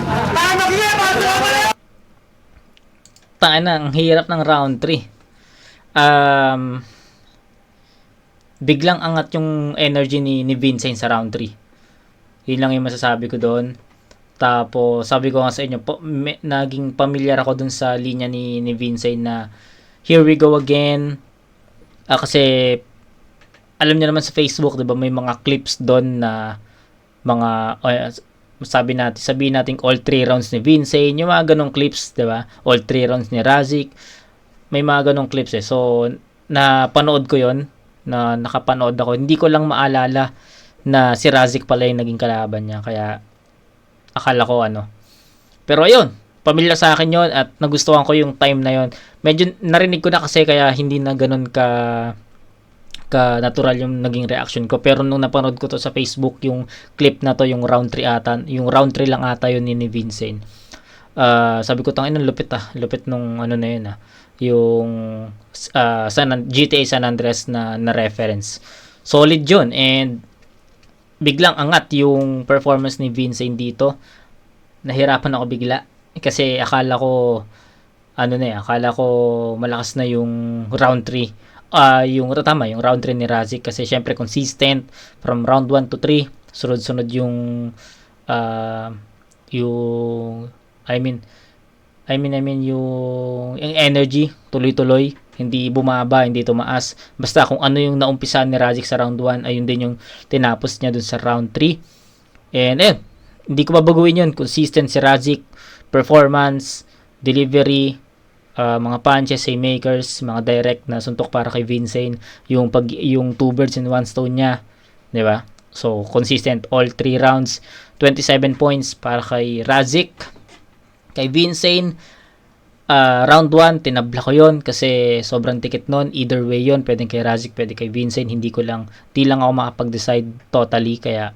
Tama kaya, mga Ang hirap ng round 3. Biglang angat yung energy ni Vincent sa round 3. Yun lang yung masasabi ko doon. Tapos sabi ko nga sa inyo, naging pamilyar ako dun sa linya ni Vincent na here we go again. Kasi alam niyo naman sa Facebook, 'di ba, may mga clips doon na mga sabihin natin all 3 rounds ni Vincent, yung mga ganong clips, 'di ba? All 3 rounds ni Razik. May mga ganong clips eh. So napanood ko 'yon, na nakapanood ako. Hindi ko lang maalala na si Razik pala yung naging kalaban niya. Kaya akala ko ano. Pero ayun, pamilyar sa akin yon at nagustuhan ko yung time na yon. Medyo narinig ko na kasi kaya hindi na ganun ka natural yung naging reaction ko. Pero nung napanood ko to sa Facebook, yung clip na to, yung round 3 ata, yung round 3 lang ata yun ni Vincent. Sabi ko, tangin, lupit lupit nung ano na yun yung GTA San Andreas na reference. Solid yun, and biglang angat yung performance ni Vincent dito. Nahirapan ako bigla kasi akala ko malakas na yung round 3. Yung round 3 ni Razik kasi syempre consistent from round 1 to 3. Sunod-sunod yung yung energy, tuloy-tuloy, hindi bumaba, hindi tumaas. Basta kung ano yung naumpisahan ni Razik sa round 1, ayun din yung tinapos niya dun sa round 3. And hindi ko babaguhin yun. Consistent si Razik, performance, delivery, mga punches, haymakers, mga direct na suntok para kay Vincent, yung two birds in one stone niya, 'di ba? So consistent all 3 rounds, 27 points para kay Razik. Kay Vincent, round 1 tinabla ko 'yon kasi sobrang tikit noon. Either way 'yon, pwedeng kay Razik, pwede kay Vincent. Di lang ako makapag-decide totally kaya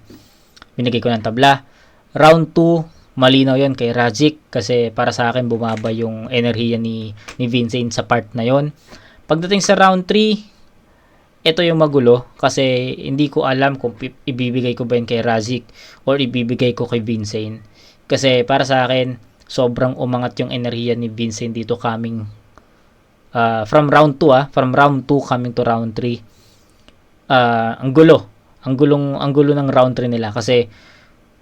binigay ko ng tabla. Round 2 malinaw yon kay Razik kasi para sa akin bumaba yung enerhiya ni Vincent sa part na yon. Pagdating sa round 3, ito yung magulo kasi hindi ko alam kung ibibigay ko ba yun kay Razik or ibibigay ko kay Vincent. Kasi para sa akin, sobrang umangat yung enerhiya ni Vincent dito coming from round 2 from round 2 coming to round 3. Ang gulo ng round 3 nila kasi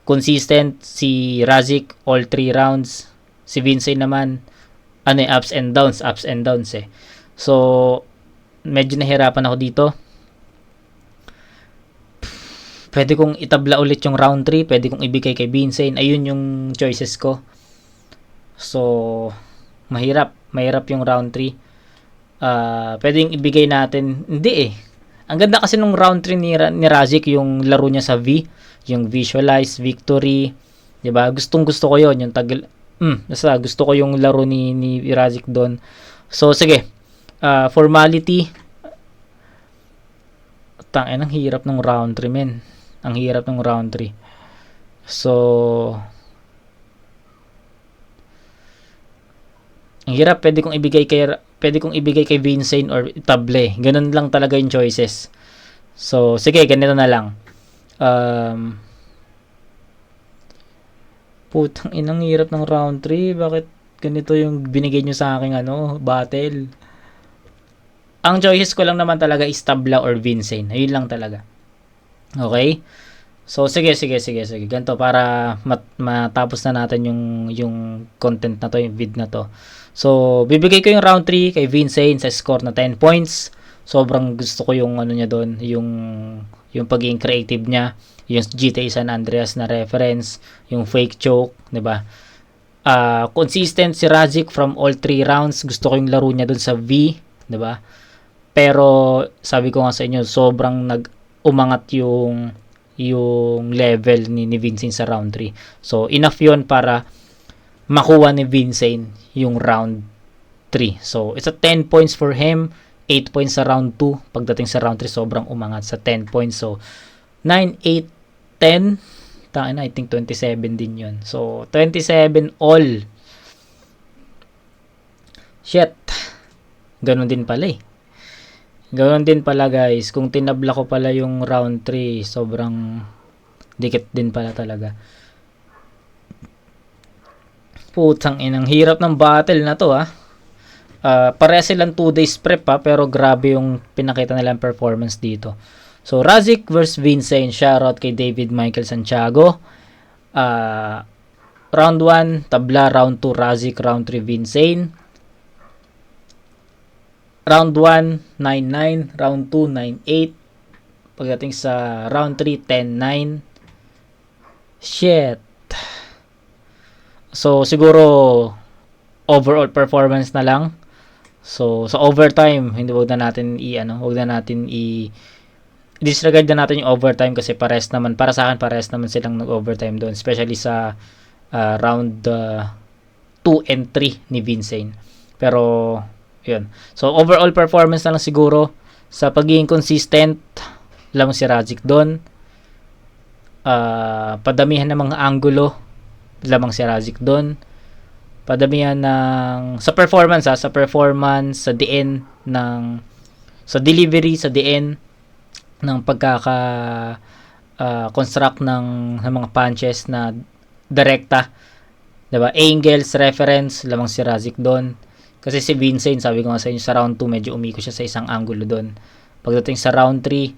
consistent si Razik all 3 rounds. Si Vincent naman ups and downs eh. So medyo nahirapan ako dito. Pwede kong itabla ulit yung round 3, pwede kong ibigay kay Vincent. Ayun yung choices ko. So mahirap yung round 3. Pwedeng ibigay natin, hindi ang ganda kasi nung round 3 ni Razik, yung laro niya sa V, yung visualize victory, 'di ba? Gustong-gusto ko 'yon, yung basta gusto ko yung laro ni Razik doon. So sige, formality. Ang hirap ng round 3, men. Ang hirap ng round 3. So ang hirap, pwede kong ibigay kay Vincent or table. Ganun lang talaga yung choices. So sige, ganito na lang. Putang inang hirap ng round 3. Bakit ganito yung binigay nyo sa akin battle? Ang choices ko lang naman talaga is tabla or Vincent. Ayun lang talaga. Okay? So sige. Ganito para matapos na natin yung content na to, yung vid na to. So bibigay ko yung round 3 kay Vincent sa score na 10 points. Sobrang gusto ko yung niya doon, yung pagiging creative niya, yung GTA San Andreas na reference, yung fake choke, 'di ba? Consistent si Razik from all 3 rounds. Gusto ko yung laro niya doon sa V, 'di ba? Pero sabi ko nga sa inyo, sobrang umangat yung level ni Vincent sa round 3. So enough 'yon para makuha ni Vincent yung round 3. So it's a 10 points for him, 8 points sa round 2. Pagdating sa round 3, sobrang umangat sa 10 points. So 9, 8, 10. I think 27 din yun. So 27 all. Shit. Ganon din pala guys. Kung tinabla ko pala yung round 3, sobrang dikit din pala talaga. Putang inang hirap ng battle na to Pareha silang 2 days prep pero grabe yung pinakita nilang performance dito. So Razik versus Vincent, shoutout kay David Michael Santiago. Round 1 tabla, round 2 Razik, round 3 Vincent. Round 1 9-9, round 2 9-8. Pagdating sa round 3 10-9. Shit. So siguro overall performance na lang. So sa overtime, wag na natin disregard na natin yung overtime kasi para sa akin pares naman silang nag-overtime doon, especially sa round 2 and 3 ni Vincent. Pero yun. So overall performance na lang siguro sa pagiging consistent lamang si Razik doon. Padamihan ng mga angulo lamang si Razik doon. Padamihan ng sa performance sa DN ng sa delivery sa DN ng pagkaka construct ng mga punches na direkta, 'di ba? Angles, reference lamang si Razik doon. Kasi si Vincent, sabi ko nga sa inyo, sa round 2 medyo umiko siya sa isang angulo doon. Pagdating sa round 3,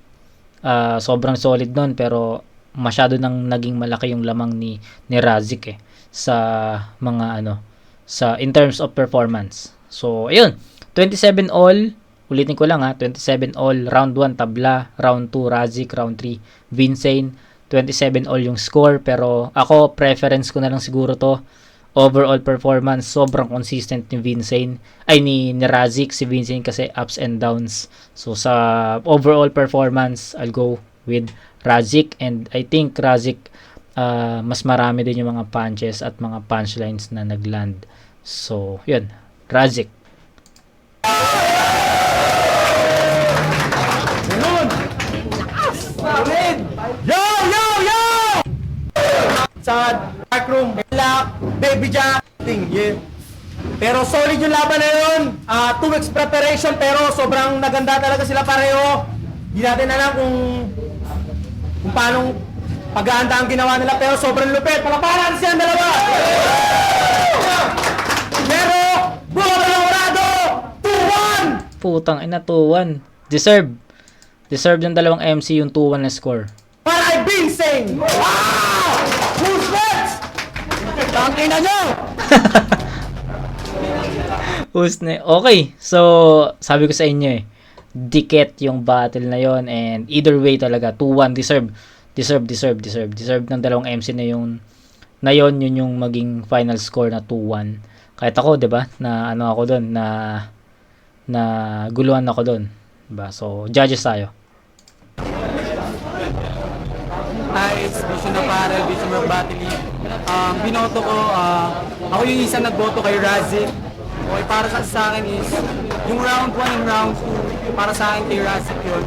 sobrang solid doon, pero masyado nang naging malaki yung lamang ni Razik sa mga sa in terms of performance. So ayun, 27 all. Ulitin ko lang 27 all, round 1 tabla, round 2 Razik, round 3 Vincent, 27 all yung score, pero ako preference ko na lang siguro to. Overall performance, sobrang consistent ni Vincent, ni Razik. Si Vincent kasi ups and downs. So sa overall performance, I'll go with Razik, and I think Razik mas marami din yung mga punches at mga punchlines na nagland. So yun, Razik. Yo! Sa dark room, baby jack, yeah. Pero solid yung laban na yun. 2 weeks preparation, pero sobrang naganda talaga sila pareho. Hindi natin alam kung paano paghahanda ang ginawa nila, pero sobrang lupit. Palaparan siya ang dalawa. Pero, Boto Laurado, 2-1! Putang ina, 2-1. Deserve ng dalawang MC yung 2-1 na score. Para kay Vincent! Wow! Who's next? Tangin na nyo! Okay, so sabi ko sa inyo dikit yung battle na yon, and either way talaga 2-1 deserve ng dalawang MC na yun yung maging final score na 2-1. Kahit ako, 'di ba, na ako doon, na guluhan ako doon, 'di ba? So judges tayo. Nice, Vision na Parel, Vision of Battle League. Binoto ko, ako yung isang nagboto kay Razik. Okay, para sa akin is, yung round 1 and round 2, para sa akin kay Razik yun.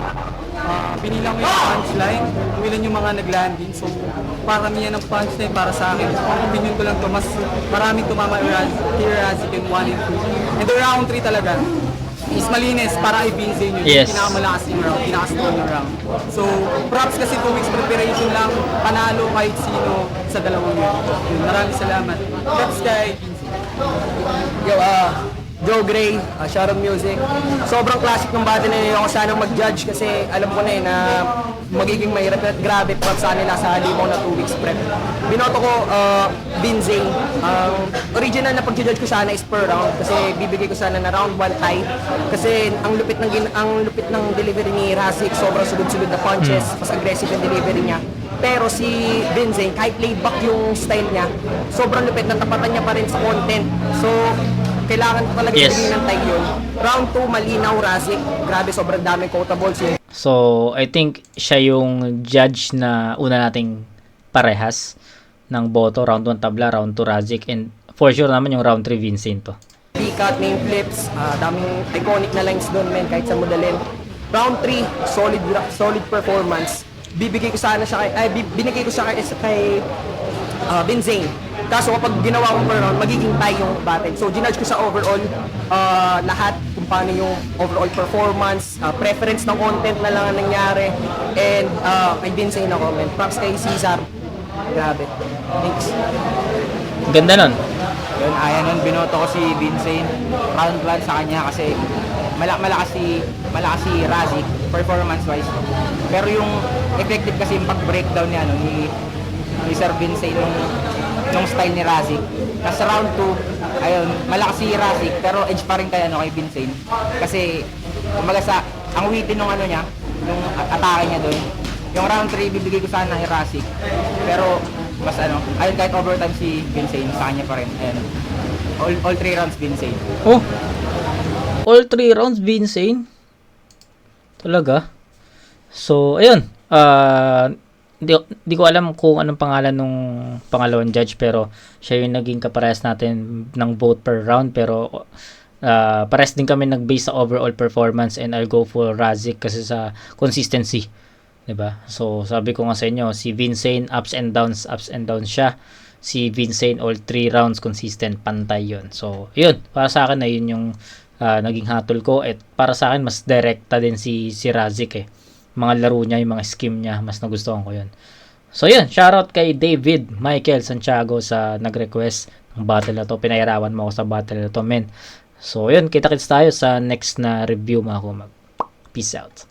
Pinilang ko yung punchline, kung ilan yung mga naglanding. So, paramihan ng punchline para sa akin. Ang opinion ko lang to, mas maraming tumama kay Razik yung 1 and 2. And the round 3 talaga is malinis para kay Vincent yun. Yes. Pinakamalakas yung round, pinakastrong yung round. So, props kasi 2 weeks preparation lang, panalo kahit sino sa dalawang yun. Maraming salamat. Props kay Vincent. Yo, Joe Gray, Sharon Music. Sobrang classic ng battle na yun. Ako sana mag-judge kasi alam ko na na magiging mahirap at grabe pa sa nila sa halimaw na 2 weeks prep. Binoto ko Binzay. Original na pag-judge ko sana is per round kasi bibigay ko sana na round 1 tie kasi ang lupit ng delivery ni Razik, sobrang sugod-sugod na punches, mas aggressive yung delivery niya. Pero si Binzay, kahit laid back yung style niya, sobrang lupit, natapatan niya pa rin sa content. So, kailangan ko talaga ibigay ng tie yun. Round 2, malinaw, Razik. Grabe, sobrang daming quotables yun. So, I think siya yung judge na una nating parehas ng boto. Round 1 tabla, round 2 Razik, and for sure naman yung round 3 Vincent to. Pikat, name flips, daming iconic na lines doon, men, kahit sa modalin. Round 3, solid performance. Binigay ko siya kay Binzay. Kaso kapag ginawa ko per round, magiging tie yung battle. So, ginudge ko sa overall lahat kung paano yung overall performance, preference ng content na lang ang nangyari, and kay Binzay na comment. Props kay Cesar. Grabe. Thanks. Ganda nun. Yun, ayan nun, binoto ko si Vincent. Round 1 sa kanya kasi malakas si Razik performance wise. Pero yung effective kasi yung pag-breakdown ni Sir Vincent nung style ni Razik. Tapos sa round 2, ayun, malakas si Razik pero edge pa rin kay Vincent. Kasi kumaga ang witty nung niya, yung atake niya doon. Yung round 3 bibigay ko sana kay Razik. Pero mas ayun, kahit overtime si Vincent, sa kanya pa rin. Ayun. All 3 rounds Vincent. Oh, all 3 rounds Vincent? Talaga? So, ayun. di ko alam kung anong pangalan nung pangalawang judge, pero siya yung naging kaparehas natin ng vote per round, pero pares din kami nag-base sa overall performance, and I'll go for Razik kasi sa consistency, 'di ba? So sabi ko nga sa inyo, si Vincent ups and downs siya. Si Vincent all 3 rounds consistent, pantay 'yon. So yun, para sa akin na yun yung naging hatol ko, at para sa akin mas direkta din si Razik eh. Mga laro niya, yung mga scheme niya, mas nagustuhan ko yun. So yun, shoutout kay David Michael Santiago sa nag-request ng battle na to. Pinahirapan mo ako sa battle na to, men. So yun, kita-kits tayo sa next na review mga kumag. Peace out.